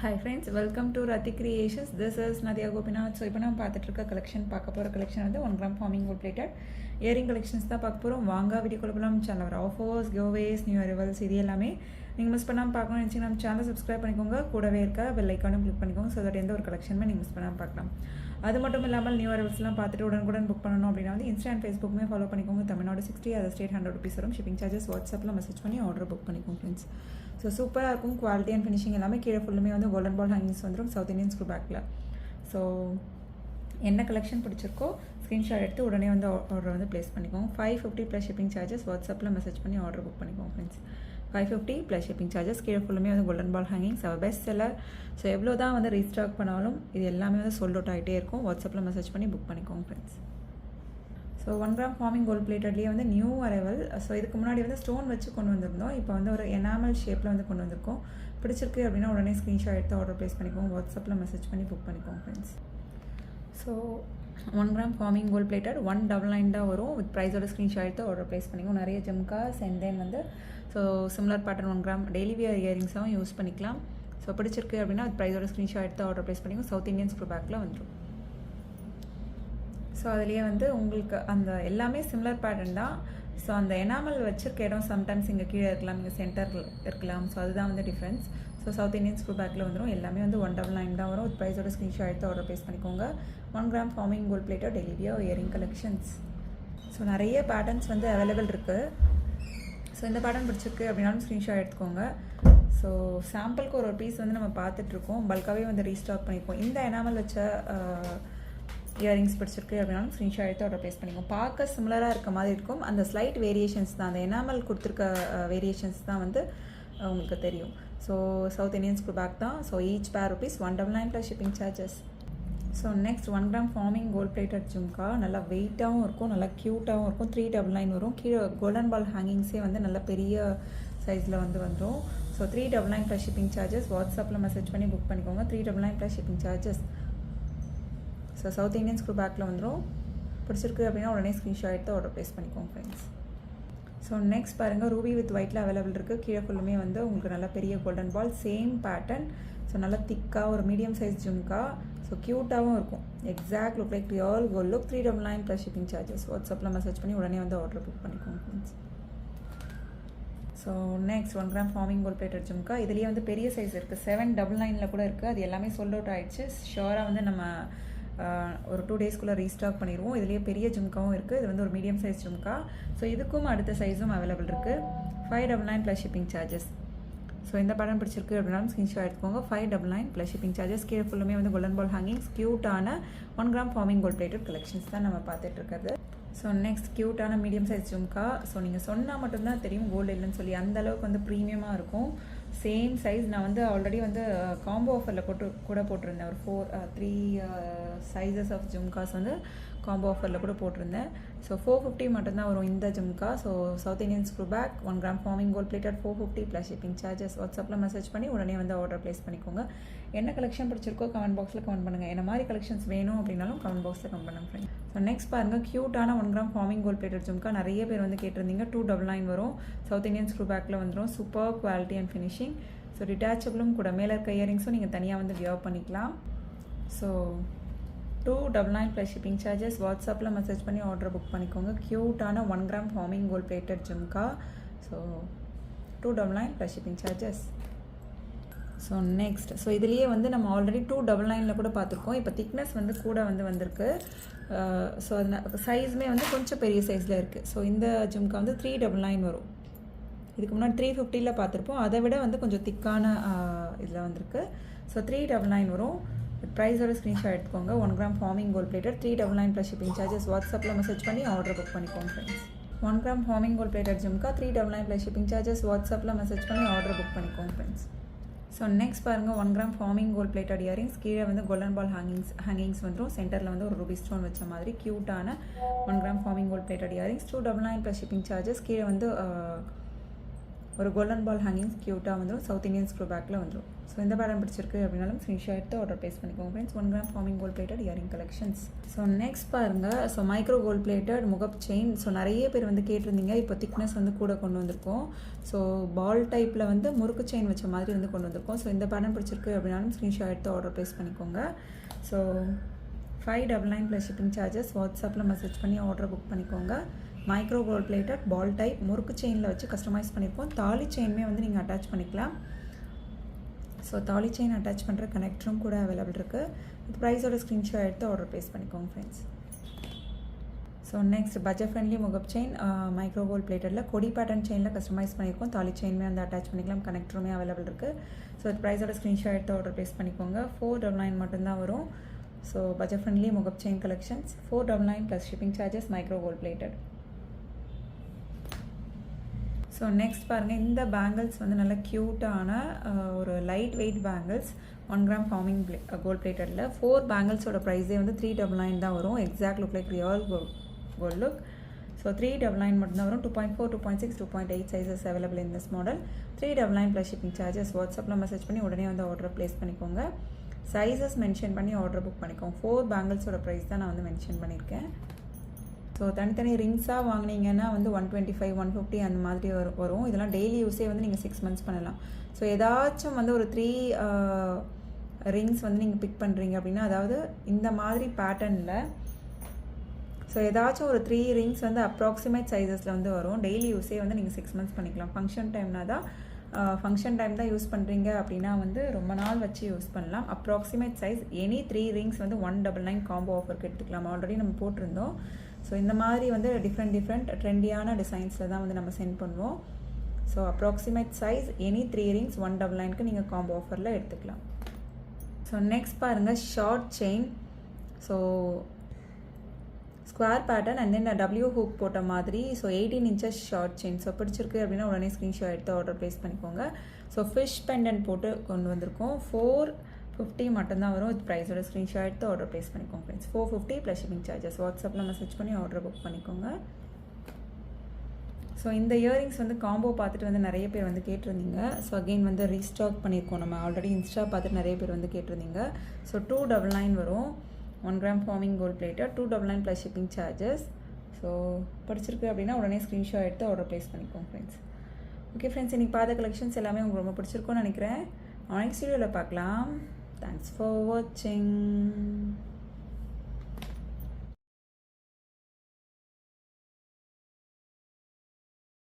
Hi friends, welcome to Rati Creations. This is Nadia Gopinath. So இப்போ நம்ம பார்த்துட்டு இருக்க கலெக்ஷன் பார்க்க போகிற கலெக்ஷன் வந்து 1 gram forming gold plated earring collections தான் பார்க்க போகிறோம். வாங்க வீடியோ கொள்ளலாம். Channel offers, giveaways, new arrivals இது எல்லாமே நீங்கள் மிஸ் பண்ணாமல் பார்க்கணும்னு நினச்சி நம்ம சேனலை சப்ஸ்கிரைப் பண்ணிக்கோங்க. கூடவே இருக்க பெல் ஐக்கானும் கிளிக் பண்ணிக்கோங்க. ஸோ தட் எந்த ஒரு கலெக்ஷனுமே நீங்கள் மிஸ் பண்ணாமல் பார்க்கலாம். அது மட்டும் இல்லாமல் நியூ அரைவல்ஸ்லாம் பார்த்துட்டு உடனுக்குடன் புக் பண்ணணும் அப்படின்னா வந்து இன்ஸ்டா அண்ட் ஃபேஸ்புக்குமே ஃபாலோ பண்ணிக்கோங்க. தமிழ்நாடு 60, அதர் ஸ்டேட் 100 rupees வரும். ஷிப்பிங் சார்ஜஸ் வாட்ஸ்அப்பில் மெசேஜ் பண்ணி ஆர்டர் புக் பண்ணிக்கோங்க ஃப்ரெண்ட்ஸ். ஸோ சூப்பராக இருக்கும். குவாலிட்டி அண்ட் ஃபினிஷிங் எல்லாமே கீழே ஃபுல்லுமே வந்து கோல்டன் பால் ஹேங்கிங்ஸ் வந்துடும் சவுத் இந்தியன் ஸ்க்ரூ பேக்கில். ஸோ என்ன கலெக்ஷன் பிடிச்சிருக்கோ ஸ்க்ரீன்ஷாட் எடுத்து உடனே வந்து ஆர்டர் வந்து ப்ளேஸ் பண்ணிக்கோங்க. 550 ப்ளஸ் ஷிப்பிங் சார்ஜஸ். வாட்ஸ்அப்பில் மெசேஜ் பண்ணி ஆர்டர் புக் பண்ணிக்கோங்க ஃப்ரெண்ட்ஸ். 550 plus shipping charges. கீழே ஃபுல்லுமே வந்து கோல்டன் பால் ஹேங்கிங்ஸ் பெஸ்ட் செல்லர். ஸோ எவ்வளோ தான் வந்து ரீஸ்டாக் பண்ணாலும் இது எல்லாமே வந்து சோல்ட் அவுட் ஆகிட்டே இருக்கும். வாட்ஸ்அப்பில் மெசேஜ் பண்ணி புக் பண்ணிக்கோங்க friends. So 1 gram forming gold பிளேட்டட்லேயே வந்து நியூ அரைவல். ஸோ இதுக்கு முன்னாடி வந்து ஸ்டோன் வச்சு கொண்டு வந்திருந்தோம். இப்போ வந்து ஒரு எனாமல் ஷேப்பில் வந்து கொண்டு வந்திருக்கோம். பிடிச்சிருக்கு அப்படின்னா உடனே ஸ்க்ரீன்ஷாட் எடுத்து ஆர்டர் ப்ளேஸ் பண்ணிக்கோங்க. வாட்ஸ்அப்பில் மெசேஜ் பண்ணி புக் பண்ணிக்கோங்க friends. So 1 gram forming gold plated 199 தான் வரும். வித் ப்ரைஸோட ஸ்க்ரீன்ஷாட் எடுத்து ஆர்டர் ப்ளேஸ் பண்ணிக்கோங்க. நிறைய ஜிம்காஸ் அண்ட் தென் வந்து so similar pattern 1 gram daily wear இயரிங்ஸாகவும் யூஸ் பண்ணிக்கலாம். ஸோ பிடிச்சிருக்கு அப்படின்னா வித் ப்ரைஸோட ஸ்க்ரீன்ஷாட் எடுத்து ஆர்டர் ப்ளேஸ் பண்ணிக்கோங்க. சவுத் இந்தியன் ஸ்க்ரூ பேக்கில் வந்துடும். ஸோ அதுலேயே வந்து உங்களுக்கு அந்த எல்லாமே சிமிலர் பேட்டர்ன் தான். ஸோ அந்த எனாமல் வச்சிருக்க இடம் சம்டைம்ஸ் இங்கே கீழே இருக்கலாம், இங்கே சென்டரில் இருக்கலாம். ஸோ அதுதான் வந்து difference. So south Indian screw பேக்கில் வந்துடும். எல்லாமே வந்து 199 தான் வரும். வித் ப்ரைஸோட ஸ்க்ரீன்ஷாட் எடுத்து ஆர்டர் ப்ளேஸ் பண்ணிக்கோங்க. 1 gram forming gold plated daily wear earring collections. So நிறைய பேட்டர்ன்ஸ் வந்து அவைலபிள் இருக்குது. ஸோ இந்த பேட்டர்ன் பிடிச்சிருக்கு அப்படின்னாலும் ஸ்க்ரீன்ஷாட் எடுத்துக்கோங்க. ஸோ சாம்பிளுக்கு ஒரு பீஸ் வந்து நம்ம பார்த்துட்ருக்கோம். பல்காகவே வந்து ரீஸ்டாக் பண்ணிப்போம். இந்த எனாமல் வச்ச இயரிங்ஸ் பிடிச்சிருக்கு அப்படின்னாலும் ஸ்க்ரீன்ஷாட் எடுத்து ஆர்டர் ப்ளேஸ் பண்ணிக்கோங்க. பார்க்க சிமிலராக இருக்க மாதிரி இருக்கும். அந்த ஸ்லைட் வேரியேஷன்ஸ் தான், அந்த எனாமல் கொடுத்துருக்க வேரியேஷன்ஸ் தான் வந்து உங்களுக்கு தெரியும். So south Indian screw back தான். So each pair rupees 199 plus shipping charges. So next 1 gram forming gold plated jhumka. நல்லா வெயிட்டாகவும் இருக்கும், நல்லா க்யூட்டாகவும் இருக்கும். 399 வரும். கீழே கோல்டன் பால் ஹேங்கிங்ஸே வந்து நல்ல பெரிய சைஸில் வந்து வந்துடும். So 399 plus shipping charges. வாட்ஸ்அப்பில் மெசேஜ் பண்ணி புக் பண்ணிக்கோங்க. 399 plus shipping charges. So south Indian screw பேக்கில் வந்துடும். பிடிச்சிருக்கு அப்படின்னா உடனே ஸ்க்ரீன்ஷாட் எடுத்து ஆர்டர் ப்ளேஸ் பண்ணிக்கோங்க ஃப்ரெண்ட்ஸ். ஸோ நெக்ஸ்ட் பாருங்கள், ரூபி வித் ஒயிட்டில் அவைலபிள் இருக்குது. கீழே ஃபுல்லுமே வந்து உங்களுக்கு நல்ல பெரிய golden ball same pattern. So நல்லா திக்காக ஒரு மீடியம் சைஸ் ஜும்கா. ஸோ க்யூட்டாகவும் இருக்கும். Exact look like real gold look. 399 plus shipping charges. வாட்ஸ்அப்பில் மெசேஜ் பண்ணி உடனே வந்து ஆர்டர் புக் பண்ணிக்கோங்க friends. So next 1 gram forming gold plated jhumka. இதுலேயே வந்து பெரிய சைஸ் இருக்குது. 799 கூட இருக்குது. அது எல்லாமே சோல்ட் அவுட் ஆகிடுச்சு. ஷியோராக வந்து நம்ம ஒரு 2 டேஸ்க்குள்ளே ரீஸ்டாக் பண்ணிடுவோம். இதுலேயே பெரிய ஜும்காவும் இருக்குது. இது வந்து ஒரு மீடியம் சைஸ் ஜும்கா. ஸோ இதுக்கும் அடுத்த சைஸும் அவைலபிள் இருக்குது. 599 ப்ளஸ் ஷிப்பிங் சார்ஜஸ். ஸோ இந்த பேட்டர்ன் பிடிச்சிருக்கு அப்படின்னாலும் ஸ்க்ரீன்ஷாட் எடுத்துக்கோங்க. 599 ப்ளஸ் ஷிப்பிங் சார்ஜஸ். கீழே ஃபுல்லுமே வந்து கோல்டன் பால் ஹேங்கிங்ஸ். க்யூட்டான 1 gram forming gold plated collections தான் நம்ம பார்த்துட்டு இருக்கிறது. ஸோ நெக்ஸ்ட் க்யூட்டான மீடியம் சைஸ் ஜும்கா. ஸோ நீங்கள் சொன்னால் மட்டும்தான் தெரியும் கோல்டு இல்லைன்னு சொல்லி. அந்தளவுக்கு வந்து ப்ரீமியமாக இருக்கும். Same size. நான் வந்து ஆல்ரெடி வந்து காம்போ ஆஃபரில் கூட போட்டிருந்தேன். ஒரு 3 சைஸஸ் ஆஃப் ஜும்காஸ் வந்து காம்போ ஆஃபரில் கூட போட்டிருந்தேன். ஸோ 450 மட்டும்தான் வரும் இந்த jhumka. So south Indian screw back 1 gram forming gold plated 450 plus shipping charges. வாட்ஸ்அப்பில் மெசேஜ் பண்ணி உடனே வந்து ஆர்டர் ப்ளேஸ் பண்ணிக்கோங்க. என்ன கலெக்ஷன் பிடிச்சிருக்கோ கமெண்ட் பாக்ஸில் கமெண்ட் பண்ணுங்கள். என்ன மாதிரி கலெக்ஷன்ஸ் வேணும் அப்படின்னாலும் கமெண்ட் பாக்ஸில் கமெண்ட் பண்ணுங்க ஃப்ரெண்ட். ஸோ நெக்ஸ்ட் பாருங்கள், க்யூட்டான 1 gram forming gold plated jhumka. நிறைய பேர் வந்து கேட்டிருந்தீங்க. 299 வரும். சவுத் இந்தியன் ஸ்க்ரூ பேக்கில் வந்துடும். Super quality and finishing. So டிட்டாச்சபிளும் கூட. மேலே இருக்க இயரிங்ஸும் நீங்கள் தனியாக வந்து வியர் பண்ணிக்கலாம். So 299 plus shipping charges. வாட்ஸ்அப்பில் மெசேஜ் பண்ணி ஆர்டர் புக் பண்ணிக்கோங்க. க்யூட்டான 1 gram forming gold plated jhumka. So 299 plus shipping charges. So next இதுலேயே வந்து நம்ம ஆல்ரெடி 299 கூட பார்த்துருக்கோம். இப்போ திக்னஸ் வந்து கூட வந்து வந்திருக்கு. ஸோ அது சைஸுமே வந்து கொஞ்சம் பெரிய சைஸில் இருக்குது. ஸோ இந்த ஜும்கா வந்து 399 வரும். இதுக்கு முன்னாடி 350 பார்த்துருப்போம். அதை விட வந்து கொஞ்சம் திக்கான இதில் வந்திருக்கு. ஸோ 399 வரும். ப்ரைஸோட ஸ்க்ரீன்ஷாட் எடுத்துக்கோங்க. 1 gram forming gold plated 399 plus shipping charges. வாட்ஸ்அப்பில் மெசேஜ் பண்ணி ஆர்டர் புக் பண்ணிக்கோங்க friends. 1 gram forming gold plated jhumka 399 plus shipping charges. வாட்ஸ்அப்பில் மெசேஜ் பண்ணி ஆர்டர் புக் பண்ணிக்கோங்க ஃப்ரெண்ட்ஸ். ஸோ நெக்ஸ்ட் பாருங்கள், 1 gram forming gold plated earrings. கீழே வந்து கோல்டன் பால் ஹேங்கிங்ஸ் வந்துடும். சென்டரில் வந்து ஒரு ரூபி ஸ்டோன் வச்ச மாதிரி க்யூட்டான 1 gram forming gold plated earrings. 299 plus shipping charges. கீழே வந்து ஒரு கோல்டன் பால் ஹேங்கிங்ஸ் க்யூட்டாக வந்துடும். சவுத் இந்தியன் ஸ்க்ரூ பேக்கில் வந்துடும். ஸோ இந்த பேட்டர்ன் பிடிச்சிருக்கு அப்படின்னாலும் ஸ்க்ரீன்ஷாட் எடுத்து ஆர்டர் ப்ளேஸ் பண்ணிக்கோங்க friends. 1 gram forming gold plated earring collections. So next பாருங்கள். ஸோ மைக்ரோ கோல்ட் பிளேட்டட் முகப் செயின். ஸோ நிறைய பேர் வந்து கேட்டிருந்தீங்க. இப்போ திக்னஸ் வந்து கூட கொண்டு வந்திருக்கோம். ஸோ பால் டைப்பில் வந்து முறுக்கு செயின் வச்ச மாதிரி வந்து கொண்டு வந்திருக்கோம். ஸோ இந்த பேட்டர்ன் பிடிச்சிருக்கு அப்படின்னாலும் ஸ்க்ரீன்ஷாட் எடுத்து ஆர்டர் ப்ளேஸ் பண்ணிக்கோங்க. So 599 plus shipping charges. வாட்ஸ்அப்பில் மெசேஜ் பண்ணி ஆர்டர் புக் பண்ணிக்கோங்க. Micro gold plated ball type முறுக்கு செயினில் வச்சு கஸ்டமைஸ் பண்ணியிருக்கோம். தாலி செயினுமே வந்து நீங்கள் அட்டாச் பண்ணிக்கலாம். ஸோ தாலி செயின் அட்டாச் பண்ணுற கனெக்டரும் கூட அவைலபிள் இருக்குது. இது ப்ரைஸோட ஸ்க்ரீன்ஷாட் எடுத்து ஆர்டர் ப்ளேஸ் பண்ணிக்கோங்க friends. So next budget friendly முகப் செயின் மைக்ரோ கோல்ட் பிளேட்டடில் கொடி பேட்டர்ன் செயினில் கஸ்டமைஸ் பண்ணியிருக்கோம். தாலி செயினுமே வந்து அட்டாச் பண்ணிக்கலாம். கனெக்டருமே அவைலபிள் இருக்குது. ஸோ இது ப்ரைஸோட ஸ்க்ரீன்ஷாட் எடுத்து ஆர்டர் ப்ளேஸ் பண்ணிக்கோங்க. 499 மட்டும்தான் வரும். ஸோ பட்ஜெட் ஃப்ரெண்ட்லி முகப் chain collections 499 plus shipping charges micro gold plated. So next பாருங்கள். இந்த பேங்கிள்ஸ் வந்து நல்ல க்யூட்டான ஒரு light weight bangles 1 gram forming gold பிளேட்டடில் 4 பேங்கிள்ஸோட ப்ரைஸே வந்து 399 தான் வரும். Exact look like real gold look. So 399 மட்டும்தான் வரும். 2.4, 2.6, 2.8 sizes available in this model. 399 plus shipping charges. வாட்ஸ்அப்பில் மெசேஜ் பண்ணி உடனே வந்து ஆர்டர் ப்ளேஸ் பண்ணிக்கோங்க. சைஸஸ் மென்ஷன் பண்ணி ஆர்டர் புக் பண்ணிக்கோங்க. 4 பேங்கிள்ஸோட ப்ரைஸ் தான் நான் வந்து மென்ஷன் பண்ணியிருக்கேன். ஸோ தனித்தனி ரிங்ஸாக வாங்கினீங்கன்னா வந்து 125, 150 அந்த மாதிரி வரும். இதெல்லாம் டெய்லி யூஸே வந்து நீங்கள் 6 months பண்ணலாம். ஸோ ஏதாச்சும் வந்து ஒரு 3 ரிங்ஸ் வந்து நீங்கள் பிக் பண்ணுறீங்க அப்படின்னா, அதாவது இந்த மாதிரி பேட்டர்னில் ஸோ ஏதாச்சும் ஒரு 3 ரிங்ஸ் வந்து அப்ராக்சிமேட் சைஸஸில் வந்து வரும். டெய்லி யூஸே வந்து நீங்கள் 6 months பண்ணிக்கலாம். ஃபங்க்ஷன் டைம் தான் யூஸ் பண்ணுறீங்க அப்படின்னா வந்து ரொம்ப நாள் வச்சு யூஸ் பண்ணலாம். அப்ராக்சிமேட் சைஸ் எனி 3 ரிங்ஸ் வந்து 199 காம்போ ஆஃபருக்கு எடுத்துக்கலாம். ஆல்ரெடி நம்ம போட்டிருந்தோம். ஸோ இந்த மாதிரி வந்து டிஃப்ரெண்ட் ட்ரெண்டியான டிசைன்ஸில் தான் வந்து நம்ம சென்ட் பண்ணுவோம். So approximate size any 3 rings 199க்கு நீங்கள் காம்போ ஆஃபரில் எடுத்துக்கலாம். ஸோ நெக்ஸ்ட் பாருங்கள். Short chain. So square pattern and then W hook போட்ட மாதிரி. So 18 inches short chain. So பிடிச்சிருக்கு அப்படின்னா உடனே ஸ்க்ரீன்ஷாட் எடுத்து ஆர்டர் ப்ளேஸ் பண்ணிக்கோங்க. ஸோ ஃபிஷ் பெண்டன்ட் போட்டு கொண்டு வந்திருக்கோம். 450 மட்டும்தான் வரும். இது ப்ரைஸோட ஸ்க்ரீன்ஷாட் எடுத்து ஆர்டர் ப்ளேஸ் பண்ணிக்கோங்க ஃப்ரெண்ட்ஸ். 450 plus shipping charges. வாட்ஸ்அப்பில் மெசேஜ் பண்ணி ஆர்டர் புக் பண்ணிக்கோங்க. ஸோ இந்த இயரிங்ஸ் வந்து காம்போ பார்த்துட்டு வந்து நிறைய பேர் வந்து கேட்டிருந்தீங்க. ஸோ அகெயின் வந்து ரீஸ்டாக் பண்ணியிருக்கோம். நம்ம ஆல்ரெடி இன்ஸ்டா பார்த்துட்டு நிறைய பேர் வந்து கேட்டிருந்தீங்க. ஸோ 299 வரும். 1 gram forming gold plated 299 plus shipping charges. So படிச்சிருக்கு அப்படின்னா உடனே ஸ்க்ரீன்ஷாட் எடுத்து ஆர்டர் ப்ளேஸ் பண்ணிக்கோங்க ஃப்ரெண்ட்ஸ். ஓகே ஃப்ரெண்ட்ஸ், இன்றைக்கி பார்த்த கலெக்ஷன்ஸ் எல்லாமே உங்களுக்கு ரொம்ப பிடிச்சிருக்கும்னு நினைக்கிறேன். நெக்ஸ்ட் வீடியோவில் பார்க்கலாம். தேங்க்ஸ் ஃபார் வாட்சிங்.